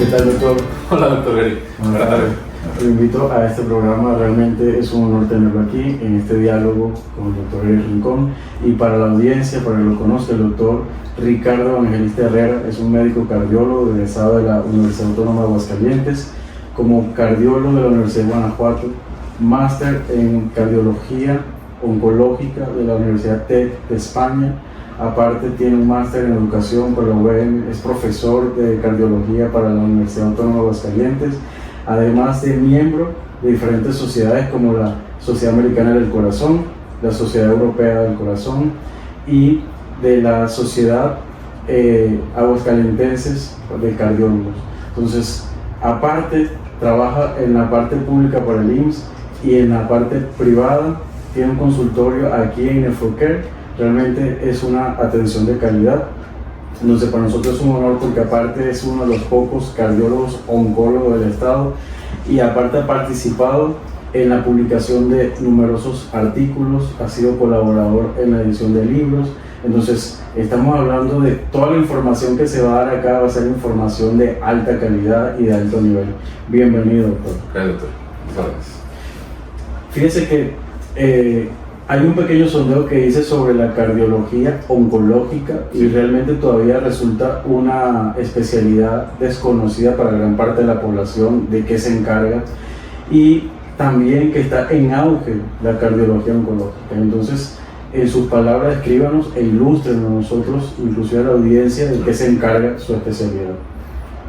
¿Qué tal, doctor? Hola, doctor Gary. Buenas tardes. Lo invito a este programa, realmente es un honor tenerlo aquí en este diálogo con el doctor Gary Rincón. Y para la audiencia, para que lo conozca, el doctor Ricardo Evangelista Herrera es un médico cardiólogo egresado de la Universidad Autónoma de Aguascalientes, como cardiólogo de la Universidad de Guanajuato, máster en cardiología oncológica de la Universidad TED de España. Aparte tiene un máster en educación por la UVM, es profesor de cardiología para la Universidad Autónoma de Aguascalientes, además de miembro de diferentes sociedades como la Sociedad Americana del Corazón, la Sociedad Europea del Corazón y de la Sociedad Aguascalientenses de Cardiólogos. Entonces, aparte, trabaja en la parte pública para el IMSS y en la parte privada tiene un consultorio aquí en Nefrocare. Realmente es una atención de calidad. Entonces, para nosotros es un honor porque aparte es uno de los pocos cardiólogos oncólogos del estado y aparte ha participado en la publicación de numerosos artículos, ha sido colaborador en la edición de libros. Entonces, estamos hablando de toda la información que se va a dar acá, va a ser información de alta calidad y de alto nivel. Bienvenido, doctor. Gracias, doctor. Muchas gracias. Fíjese que hay un pequeño sondeo que dice sobre la cardiología oncológica y realmente todavía resulta una especialidad desconocida para gran parte de la población de qué se encarga, y también que está en auge la cardiología oncológica. Entonces, en sus palabras, escríbanos e ilústrenos a nosotros, inclusive a la audiencia, de qué se encarga su especialidad.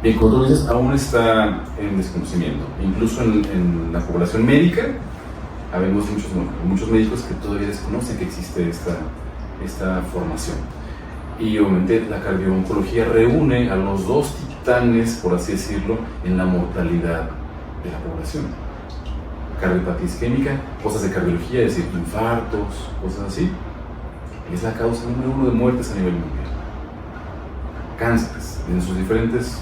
Bien, como tú dices, aún está en desconocimiento. Incluso en la población médica, habemos muchos médicos que todavía desconocen que existe esta formación. Y obviamente la cardio-oncología reúne a los dos titanes, por así decirlo, en la mortalidad de la población. Cardiopatía isquémica, cosas de cardiología, es decir, infartos, cosas así, es la causa número 1 de muertes a nivel mundial. Cánceres, en sus diferentes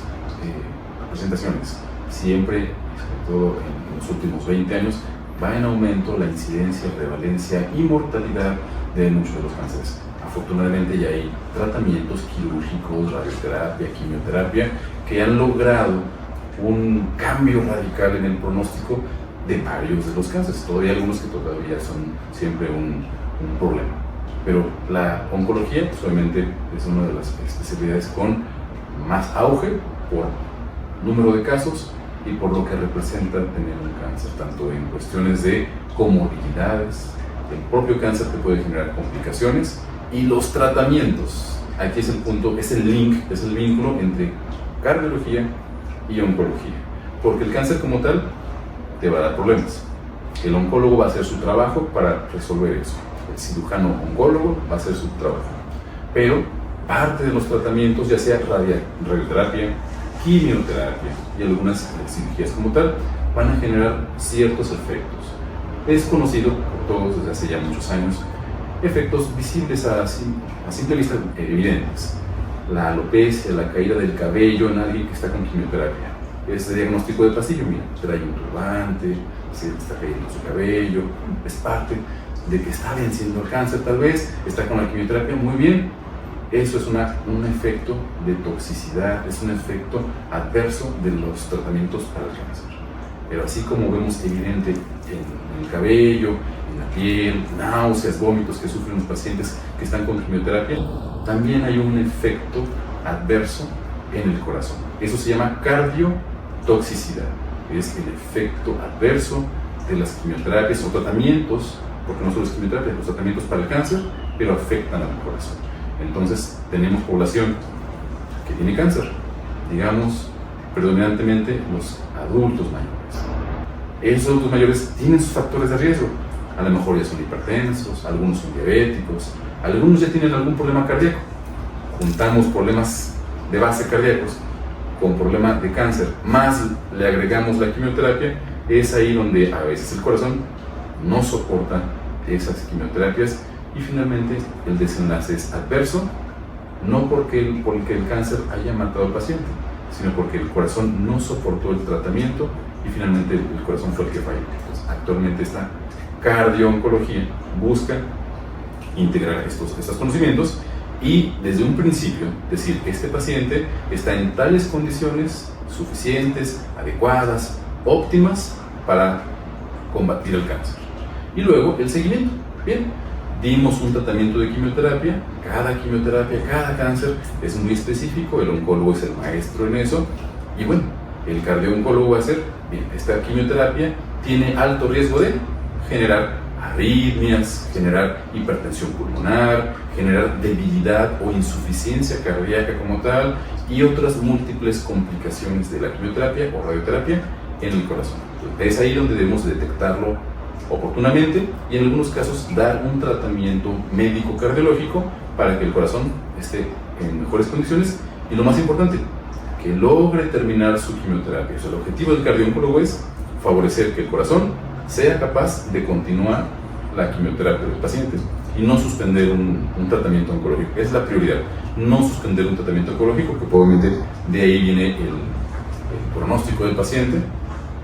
presentaciones, siempre, sobre todo en los últimos 20 años, va en aumento la incidencia, prevalencia y mortalidad de muchos de los cánceres. Afortunadamente ya hay tratamientos quirúrgicos, radioterapia, quimioterapia, que han logrado un cambio radical en el pronóstico de varios de los cánceres. Todavía hay algunos que todavía son siempre un problema. Pero la oncología, pues, obviamente, es una de las especialidades con más auge por número de casos y por lo que representa tener un cáncer, tanto en cuestiones de comorbilidades, el propio cáncer te puede generar complicaciones, y los tratamientos. Aquí es el punto, es el link, es el vínculo entre cardiología y oncología, porque el cáncer como tal te va a dar problemas. El oncólogo va a hacer su trabajo para resolver eso, el cirujano oncólogo va a hacer su trabajo, pero parte de los tratamientos, ya sea radioterapia, quimioterapia y algunas cirugías como tal, van a generar ciertos efectos. Es conocido por todos desde hace ya muchos años, efectos visibles a simple vista evidentes. La alopecia, la caída del cabello en alguien que está con quimioterapia. Este diagnóstico de pasillo, mira, trae un turbante, se está cayendo su cabello, es parte de que está venciendo el cáncer tal vez, está con la quimioterapia, muy bien. Eso es un efecto de toxicidad, es un efecto adverso de los tratamientos para el cáncer. Pero así como vemos evidente en el cabello, en la piel, náuseas, vómitos que sufren los pacientes que están con quimioterapia, también hay un efecto adverso en el corazón. Eso se llama cardiotoxicidad. Es el efecto adverso de las quimioterapias o tratamientos, porque no solo es quimioterapia, los tratamientos para el cáncer, pero afectan al corazón. Entonces, tenemos población que tiene cáncer, digamos, predominantemente los adultos mayores. Esos adultos mayores tienen sus factores de riesgo. A lo mejor ya son hipertensos, algunos son diabéticos, algunos ya tienen algún problema cardíaco. Juntamos problemas de base cardíacos con problemas de cáncer, más le agregamos la quimioterapia, es ahí donde a veces el corazón no soporta esas quimioterapias. Y finalmente el desenlace es adverso, no porque el cáncer haya matado al paciente, sino porque el corazón no soportó el tratamiento y finalmente el corazón fue el que falló. Entonces, actualmente esta cardio-oncología busca integrar estos conocimientos y desde un principio decir que este paciente está en tales condiciones suficientes, adecuadas, óptimas para combatir el cáncer. Y luego el seguimiento. Bien, dimos un tratamiento de quimioterapia, cada cáncer es muy específico, el oncólogo es el maestro en eso, y bueno, el cardiooncólogo va a hacer, bien, esta quimioterapia tiene alto riesgo de generar arritmias, generar hipertensión pulmonar, generar debilidad o insuficiencia cardíaca como tal, y otras múltiples complicaciones de la quimioterapia o radioterapia en el corazón. Es ahí donde debemos detectarlo oportunamente y en algunos casos dar un tratamiento médico cardiológico para que el corazón esté en mejores condiciones y lo más importante, que logre terminar su quimioterapia. O sea, el objetivo del cardiooncólogo es favorecer que el corazón sea capaz de continuar la quimioterapia de los pacientes y no suspender un tratamiento oncológico. Es la prioridad, no suspender un tratamiento oncológico, que obviamente de ahí viene el pronóstico del paciente,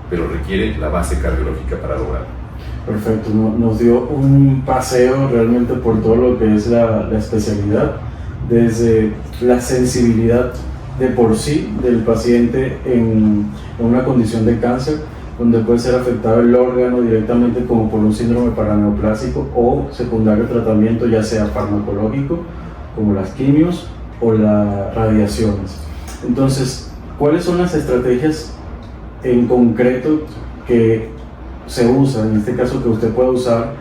pero requiere la base cardiológica para lograrlo. Perfecto, nos dio un paseo realmente por todo lo que es la especialidad, desde la sensibilidad de por sí del paciente en una condición de cáncer, donde puede ser afectado el órgano directamente como por un síndrome paraneoplásico o secundario tratamiento, ya sea farmacológico, como las quimios o las radiaciones. Entonces, ¿cuáles son las estrategias en concreto que se usa, en este caso que usted pueda usar,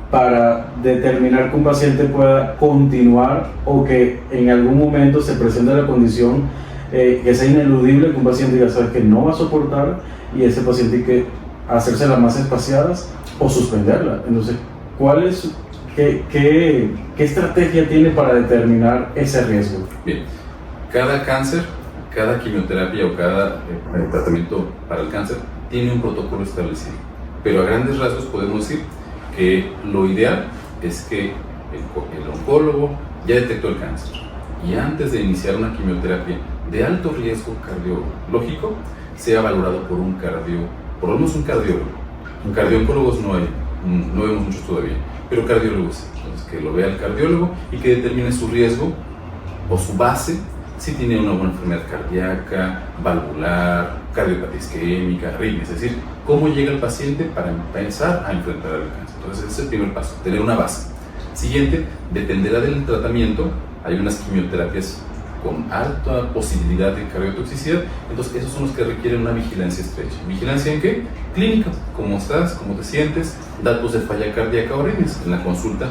para determinar que un paciente pueda continuar o que en algún momento se presente la condición que sea ineludible, que un paciente diga, sabes que no va a soportar y ese paciente hay que hacérselas más espaciadas o suspenderla? Entonces, ¿qué estrategia tiene para determinar ese riesgo? Bien, cada cáncer, cada quimioterapia o cada tratamiento para el cáncer tiene un protocolo establecido, pero a grandes rasgos podemos decir que lo ideal es que el oncólogo ya detectó el cáncer y antes de iniciar una quimioterapia de alto riesgo cardiológico sea valorado por por lo menos un cardiólogo. Cardiooncólogos no vemos muchos todavía, pero cardiólogos sí. Entonces, que lo vea el cardiólogo y que determine su riesgo o su base, si tiene una buena enfermedad cardíaca, valvular, cardiopatía isquémica, arritmia, es decir, cómo llega el paciente para empezar a enfrentar el cáncer. Entonces, ese es el primer paso, tener una base. Siguiente, dependerá del tratamiento. Hay unas quimioterapias con alta posibilidad de cardiotoxicidad, entonces esos son los que requieren una vigilancia estrecha. ¿Vigilancia en qué? Clínica, cómo estás, cómo te sientes, datos de falla cardíaca o arritmias. En la consulta,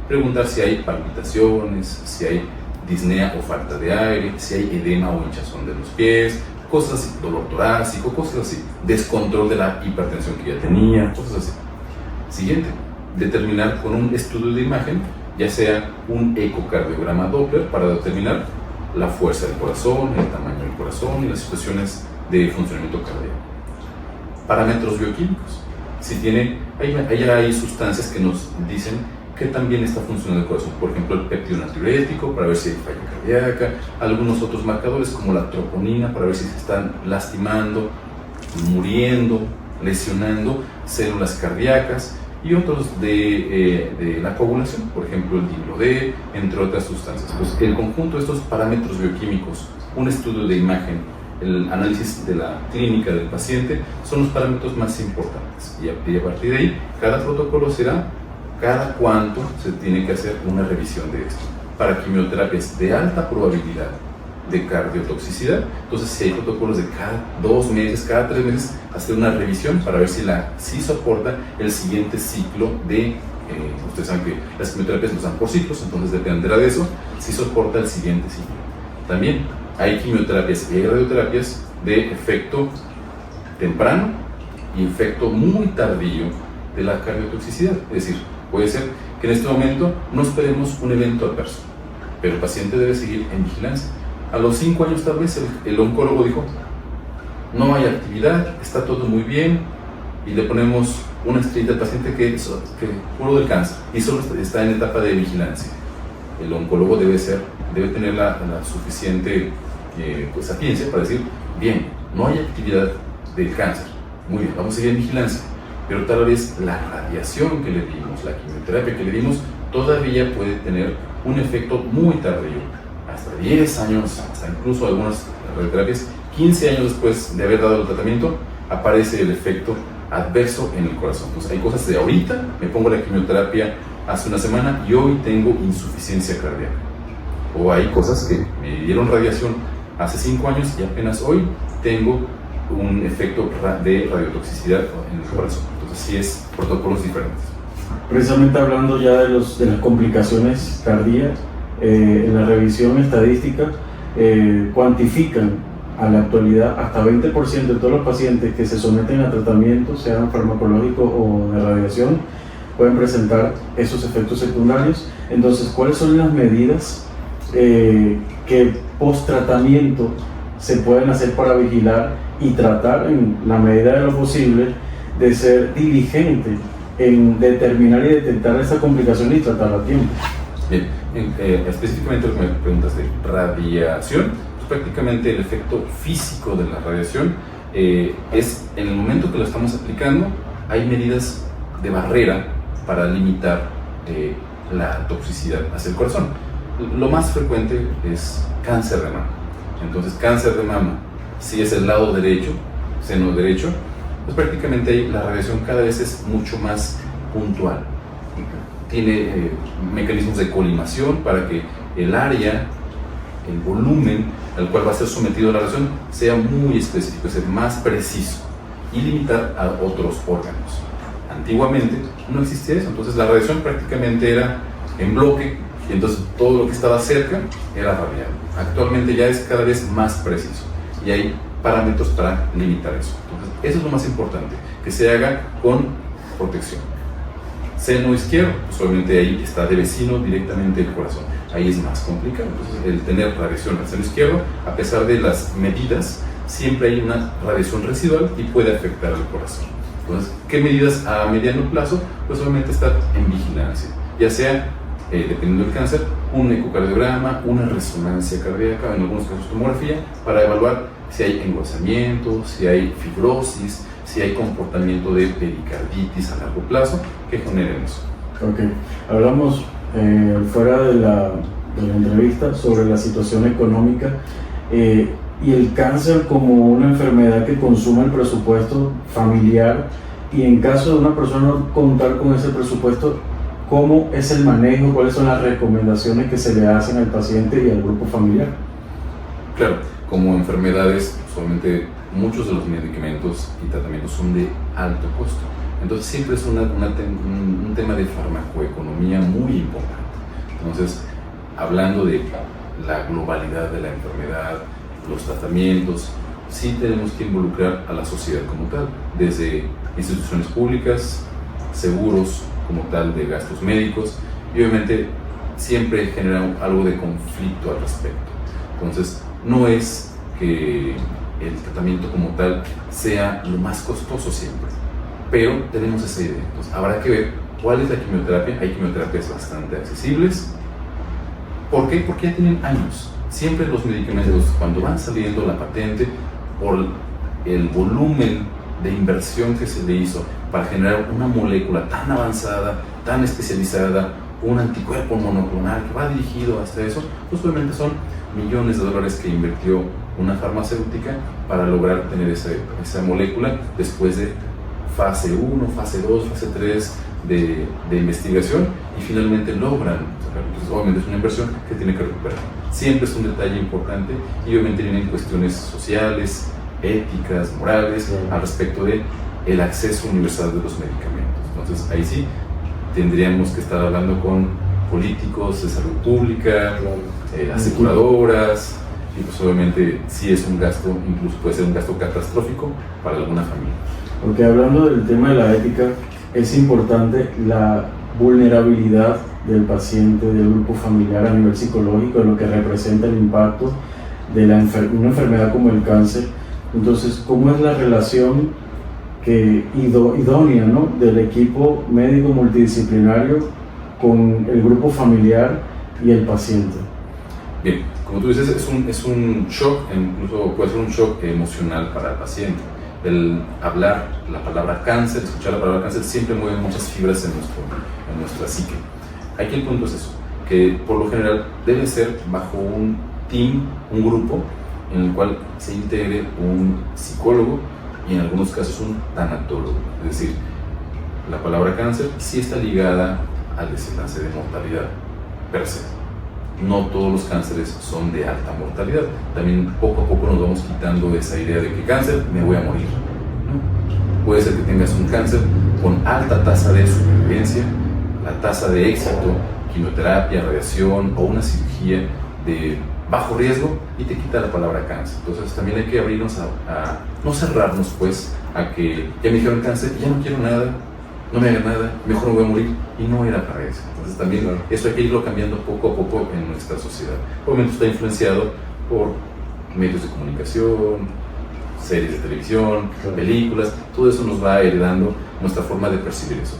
preguntar si hay palpitaciones, si hay disnea o falta de aire, si hay edema o hinchazón de los pies, cosas así, dolor torácico, cosas así, descontrol de la hipertensión que ya tenía, cosas así. Siguiente, determinar con un estudio de imagen, ya sea un ecocardiograma Doppler para determinar la fuerza del corazón, el tamaño del corazón y las situaciones de funcionamiento cardíaco. Parámetros bioquímicos. Si hay sustancias que nos dicen que también está funcionando el corazón, por ejemplo el péptido natriurético para ver si hay falla cardíaca, algunos otros marcadores como la troponina para ver si se están lastimando, muriendo, lesionando células cardíacas, y otros de la coagulación, por ejemplo el diplo D, entre otras sustancias. Pues el conjunto de estos parámetros bioquímicos, un estudio de imagen, el análisis de la clínica del paciente, son los parámetros más importantes. Y a partir de ahí, cada protocolo será cada cuánto se tiene que hacer una revisión de esto. Para quimioterapias de alta probabilidad de cardiotoxicidad, entonces si hay protocolos de cada 2 meses, cada 3 meses, hacer una revisión para ver si soporta el siguiente ciclo de, ustedes saben que las quimioterapias nos dan por ciclos, entonces dependerá de eso, si soporta el siguiente ciclo. También hay quimioterapias y hay radioterapias de efecto temprano y efecto muy tardío de la cardiotoxicidad, es decir, puede ser que en este momento no esperemos un evento adverso, pero el paciente debe seguir en vigilancia. A los 5 años tal vez el oncólogo dijo, no hay actividad, está todo muy bien, y le ponemos una estrellita al paciente que curó del cáncer y solo está en etapa de vigilancia. El oncólogo debe tener la suficiente sapiencia para decir, bien, no hay actividad del cáncer, muy bien, vamos a seguir en vigilancia, pero tal vez la radiación que le dimos, la quimioterapia que le dimos, todavía puede tener un efecto muy tardío, hasta 10 años, hasta incluso algunas radioterapias, 15 años después de haber dado el tratamiento, aparece el efecto adverso en el corazón. Entonces hay cosas de ahorita, me pongo la quimioterapia hace una semana y hoy tengo insuficiencia cardíaca. O hay cosas que me dieron radiación hace 5 años y apenas hoy tengo un efecto de radiotoxicidad en el corazón. Entonces sí es protocolos diferentes. Precisamente hablando ya de las complicaciones cardíacas, en la revisión estadística cuantifican a la actualidad hasta 20% de todos los pacientes que se someten a tratamiento, sean farmacológicos o de radiación, pueden presentar esos efectos secundarios. Entonces, ¿cuáles son las medidas que post tratamiento se pueden hacer para vigilar y tratar en la medida de lo posible de ser diligente en determinar y detectar esa complicación y tratarla a tiempo? Bien, específicamente lo que me preguntas de radiación, pues prácticamente el efecto físico de la radiación es en el momento que lo estamos aplicando, hay medidas de barrera para limitar la toxicidad hacia el corazón. Lo más frecuente es cáncer de mama. Entonces, cáncer de mama, si es el lado derecho, seno derecho, pues prácticamente ahí la radiación cada vez es mucho más puntual. Tiene mecanismos de colimación para que el área, el volumen al cual va a ser sometido la radiación sea muy específico, sea más preciso y limitar a otros órganos. Antiguamente no existía eso, entonces la radiación prácticamente era en bloque y entonces todo lo que estaba cerca era radiado. Actualmente ya es cada vez más preciso y hay parámetros para limitar eso. Entonces eso es lo más importante, que se haga con protección. Seno izquierdo, pues obviamente ahí está de vecino directamente el corazón, ahí es más complicado. Entonces el tener radiación al seno izquierdo, a pesar de las medidas, siempre hay una radiación residual y puede afectar al corazón. Entonces, ¿qué medidas a mediano plazo? Pues obviamente estar en vigilancia, ya sea, dependiendo del cáncer, un ecocardiograma, una resonancia cardíaca, en algunos casos tomografía, para evaluar si hay engrosamiento, si hay fibrosis, si hay comportamiento de pericarditis a largo plazo que generen eso. Ok, hablamos fuera de la entrevista sobre la situación económica y el cáncer como una enfermedad que consume el presupuesto familiar, y en caso de una persona no contar con ese presupuesto, ¿cómo es el manejo? ¿Cuáles son las recomendaciones que se le hacen al paciente y al grupo familiar? Claro, como enfermedades, solamente muchos de los medicamentos y tratamientos son de alto costo. Entonces siempre es un tema de farmacoeconomía muy importante. Entonces, hablando de la globalidad de la enfermedad, los tratamientos, sí tenemos que involucrar a la sociedad como tal, desde instituciones públicas, seguros como tal de gastos médicos, y obviamente siempre genera algo de conflicto al respecto. Entonces, no es que el tratamiento como tal sea lo más costoso siempre, pero tenemos esa idea. Entonces, habrá que ver cuál es la quimioterapia. Hay quimioterapias bastante accesibles. ¿Por qué? Porque ya tienen años. Siempre los medicamentos, cuando van saliendo la patente, por el volumen de inversión que se le hizo para generar una molécula tan avanzada, tan especializada, un anticuerpo monoclonal que va dirigido hasta eso, pues obviamente son millones de dólares que invirtió una farmacéutica para lograr tener esa molécula después de fase 1, fase 2, fase 3 de investigación, y finalmente logran. Entonces, obviamente es una inversión que tiene que recuperar. Siempre es un detalle importante, y obviamente tienen cuestiones sociales, éticas, morales, al respecto de el acceso universal de los medicamentos. Entonces ahí sí tendríamos que estar hablando con políticos de salud pública, aseguradoras, y pues obviamente sí es un gasto, incluso puede ser un gasto catastrófico para alguna familia. Porque hablando del tema de la ética, es importante la vulnerabilidad del paciente, del grupo familiar a nivel psicológico, de lo que representa el impacto de una enfermedad como el cáncer. Entonces, ¿cómo es la relación idónea, ¿no?, del equipo médico multidisciplinario con el grupo familiar y el paciente? Bien, como tú dices, es un shock, incluso puede ser un shock emocional para el paciente. El hablar la palabra cáncer, escuchar la palabra cáncer, siempre mueve muchas fibras en nuestra psique. Aquí el punto es eso, que por lo general debe ser bajo un team, un grupo, en el cual se integre un psicólogo y en algunos casos un tanatólogo. Es decir, la palabra cáncer sí está ligada al desenlace de mortalidad per se. No todos los cánceres son de alta mortalidad. También poco a poco nos vamos quitando esa idea de que cáncer, me voy a morir, ¿no? Puede ser que tengas un cáncer con alta tasa de supervivencia, la tasa de éxito, quimioterapia, radiación o una cirugía de bajo riesgo y te quita la palabra cáncer. Entonces también hay que abrirnos a no cerrarnos pues a que ya me dijeron cáncer, ya no quiero nada, no me haga nada, mejor me voy a morir, y no era para eso. Entonces también eso hay que irlo cambiando poco a poco en nuestra sociedad. Obviamente está influenciado por medios de comunicación, series de televisión, películas, todo eso nos va heredando nuestra forma de percibir eso.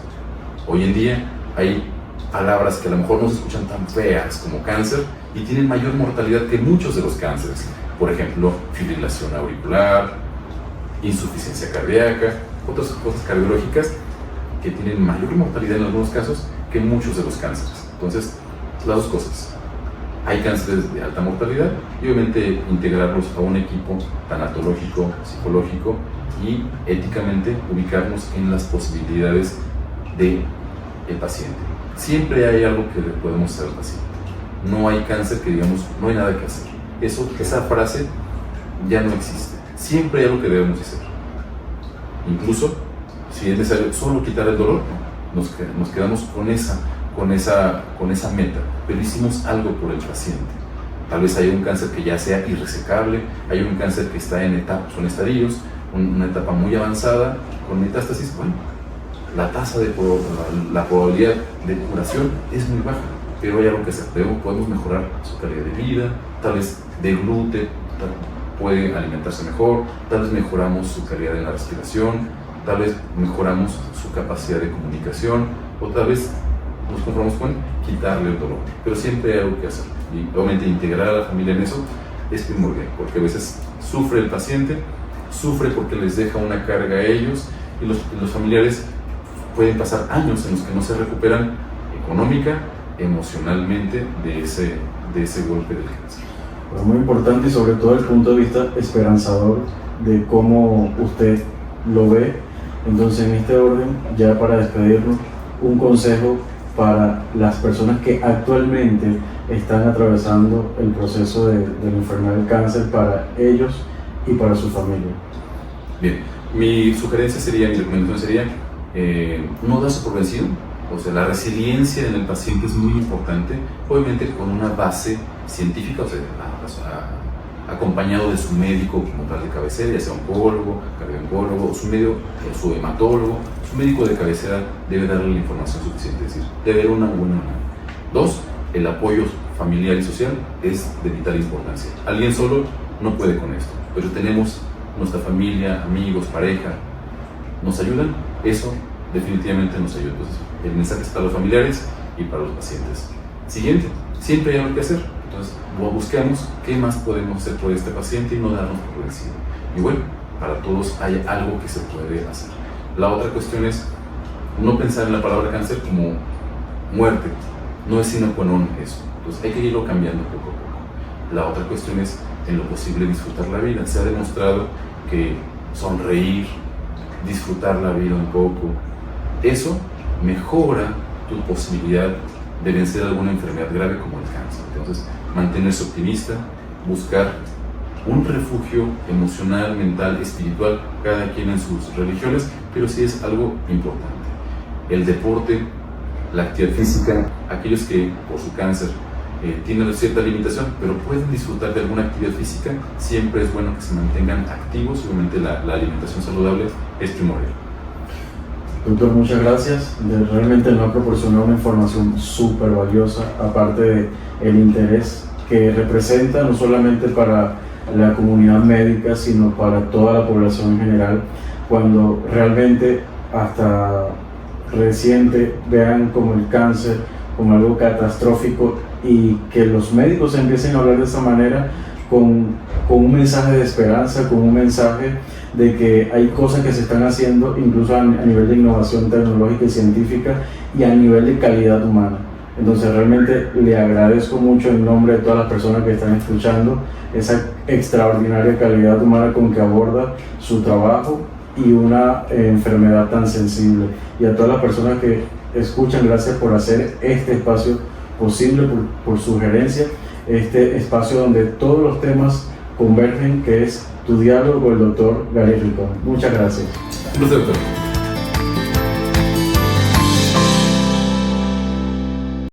Hoy en día hay palabras que a lo mejor no se escuchan tan feas como cáncer y tienen mayor mortalidad que muchos de los cánceres. Por ejemplo, fibrilación auricular, insuficiencia cardíaca, otras cosas cardiológicas que tienen mayor mortalidad en algunos casos que muchos de los cánceres. Entonces, las dos cosas. Hay cánceres de alta mortalidad y obviamente integrarlos a un equipo tanatológico, psicológico y éticamente ubicarnos en las posibilidades del paciente. Siempre hay algo que le podemos hacer al paciente. No hay cáncer que digamos, no hay nada que hacer. Esa frase ya no existe. Siempre hay algo que debemos hacer. Incluso, si es necesario solo quitar el dolor, nos quedamos con esa meta, pero hicimos algo por el paciente. Tal vez haya un cáncer que ya sea irresecable, hay un cáncer que está en etapas, son estadios, una etapa muy avanzada, con metástasis, bueno, la probabilidad de curación es muy baja, pero hay algo que hacer. Podemos mejorar su calidad de vida, tal vez de gluten, puede alimentarse mejor, tal vez mejoramos su calidad en la respiración, tal vez mejoramos su capacidad de comunicación, o tal vez nos conformamos con quitarle el dolor, pero siempre hay algo que hacer. Y obviamente integrar a la familia en eso es primordial, porque a veces sufre el paciente, sufre porque les deja una carga a ellos, y los familiares pueden pasar años en los que no se recuperan económica, emocionalmente de ese golpe del cáncer. Pues muy importante, y sobre todo el punto de vista esperanzador de cómo usted lo ve. Entonces, en este orden, ya para despedirnos, un consejo para las personas que actualmente están atravesando el proceso de la enfermedad del cáncer, para ellos y para su familia. Bien, mi sugerencia sería, mi recomendación sería no darse por vencido. O sea, la resiliencia en el paciente es muy importante, obviamente con una base científica, o sea, acompañado de su médico como tal de cabecera, ya sea oncólogo, cardiooncólogo, su hematólogo. Su médico de cabecera debe darle la información suficiente, es decir, debe haber una buena mano. 2, el apoyo familiar y social es de vital importancia. Alguien solo no puede con esto, pero tenemos nuestra familia, amigos, pareja, ¿nos ayudan? Eso definitivamente nos ayuda. Entonces, el mensaje es para los familiares y para los pacientes. Siguiente, siempre hay algo que hacer. Entonces, busquemos qué más podemos hacer por este paciente y no darnos por vencido. Y bueno, para todos hay algo que se puede hacer. La otra cuestión es no pensar en la palabra cáncer como muerte. No es sine qua non eso. Entonces, hay que irlo cambiando poco a poco. La otra cuestión es, en lo posible, disfrutar la vida. Se ha demostrado que sonreír, disfrutar la vida un poco, eso mejora tu posibilidad de vencer alguna enfermedad grave como el cáncer. Entonces, mantenerse optimista, buscar un refugio emocional, mental, espiritual, cada quien en sus religiones, pero sí es algo importante. El deporte, la actividad física, aquellos que por su cáncer tienen cierta limitación, pero pueden disfrutar de alguna actividad física, siempre es bueno que se mantengan activos. Obviamente la alimentación saludable es primordial. Doctor, muchas gracias. Realmente nos ha proporcionado una información súper valiosa, aparte del interés que representa no solamente para la comunidad médica, sino para toda la población en general, cuando realmente hasta reciente vean como el cáncer como algo catastrófico, y que los médicos empiecen a hablar de esa manera con un mensaje de esperanza, con un mensaje de que hay cosas que se están haciendo incluso a nivel de innovación tecnológica y científica y a nivel de calidad humana. Entonces realmente le agradezco mucho en nombre de todas las personas que están escuchando esa extraordinaria calidad humana con que aborda su trabajo y una enfermedad tan sensible. Y a todas las personas que escuchan, gracias por hacer este espacio posible, por sugerencia, este espacio donde todos los temas convergen, que es Tu Diálogo con el Dr. Gary Rincón. Muchas gracias. Un placer, doctor.